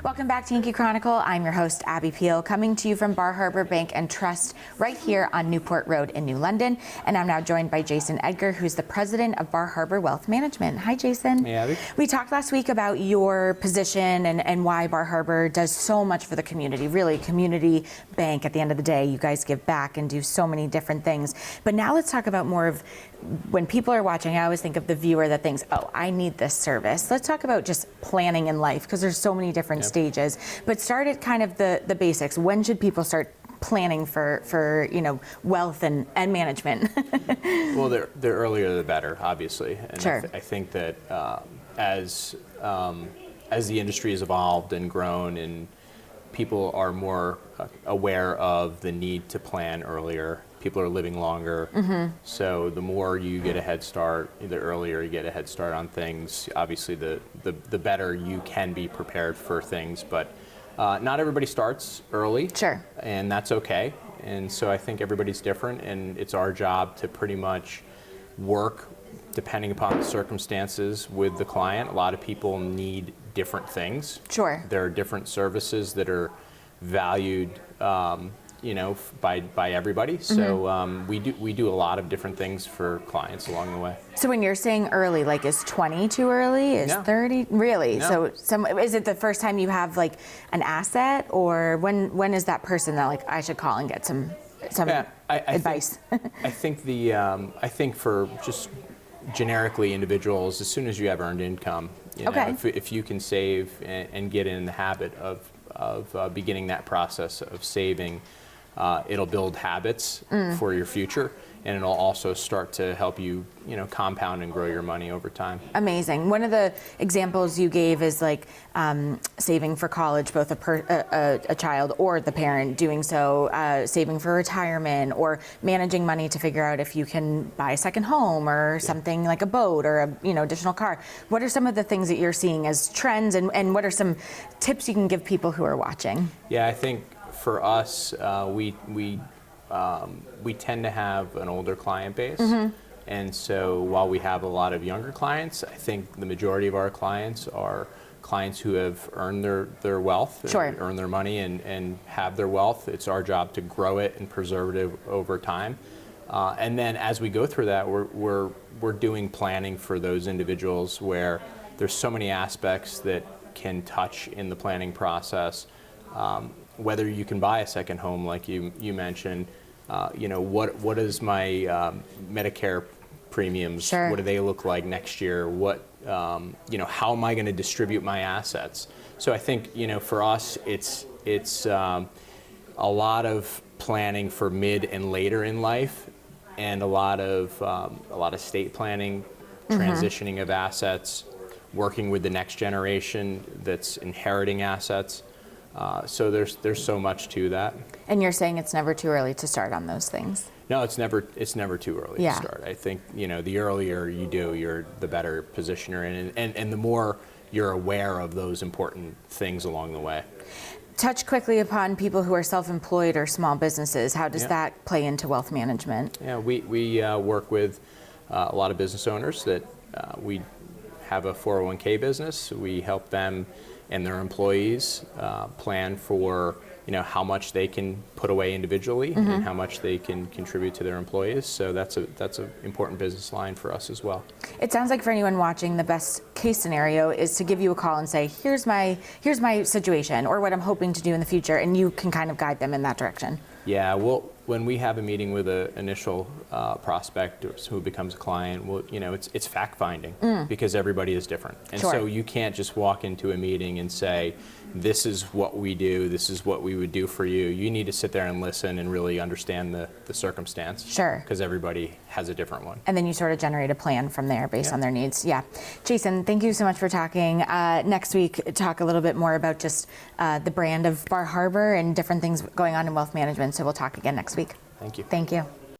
Welcome back to Yankee Chronicle. I'm your host, Abby Peel, coming to you from Bar Harbor Bank and Trust right here on Newport Road in New London. And I'm now joined by Jason Edgar, who's the president of Bar Harbor Wealth Management. Hi, Jason. Hey, Abby. We talked last week about your position and why Bar Harbor does so much for the community. Really, community bank at the end of the day. You guys give back and do so many different things. But now let's talk about more of when people are watching. I always think of the viewer that thinks, oh, I need this service. Let's talk about just planning in life, because there's so many different stages. But start at kind of the basics. When should people start planning for wealth and management? Well, the earlier the better, obviously. And Sure. I think that as the industry has evolved and grown, and people are more aware of the need to plan earlier, people are living longer. So the more you get a head start, the earlier you get a head start on things, obviously the better you can be prepared for things. But not everybody starts early. Sure. And that's okay. And so I think everybody's different, and it's our job to pretty much work depending upon the circumstances with the client. A lot of people need different things. Sure. There are different services that are valued by everybody. So we do a lot of different things for clients along the way. So when you're saying early, like, is 20 too early? Is No. 30? Really? No. So is it the first time you have like an asset, or when is that person that like I should call and get some advice? I think for just generically individuals, as soon as you have earned income, if you can save and get in the habit of beginning that process of saving, it'll build habits for your future, and it'll also start to help you, compound and grow your money over time. Amazing. One of the examples you gave is like saving for college, both a child or the parent doing so, saving for retirement, or managing money to figure out if you can buy a second home or something like a boat or a additional car. What are some of the things that you're seeing as trends, and what are some tips you can give people who are watching? Yeah, I think for us, we tend to have an older client base. And so while we have a lot of younger clients, I think the majority of our clients are clients who have earned their wealth, Sure. earned their money and have their wealth. It's our job to grow it and preserve it over time. And then as we go through that, we're doing planning for those individuals where there's so many aspects that can touch in the planning process. Whether you can buy a second home, like you mentioned, what is my Medicare premiums? Sure. What do they look like next year? What, how am I going to distribute my assets? So I think, for us, it's a lot of planning for mid and later in life, and a lot of estate planning, transitioning of assets, working with the next generation that's inheriting assets. So there's so much to that. And you're saying it's never too early to start on those things? No, it's never too early to start. I think the earlier you do, the better position you're in, and the more you're aware of those important things along the way. Touch quickly upon people who are self-employed or small businesses. How does that play into wealth management? Yeah, we work with a lot of business owners that we have a 401k business. We help them and their employees plan for how much they can put away individually and how much they can contribute to their employees. So that's an important business line for us as well. It sounds like for anyone watching, the best case scenario is to give you a call and say, here's my situation, or what I'm hoping to do in the future, and you can kind of guide them in that direction. Yeah, well, when we have a meeting with an initial prospect who becomes a client, it's fact finding because everybody is different. And so you can't just walk into a meeting and say, this is what we do, this is what we would do for you. You need to sit there and listen and really understand the circumstance. Sure. Because everybody has a different one. And then you sort of generate a plan from there based on their needs. Yeah. Jason, thank you so much for talking. Next week, talk a little bit more about just the brand of Bar Harbor and different things going on in wealth management. So we'll talk again next week. Thank you. Thank you.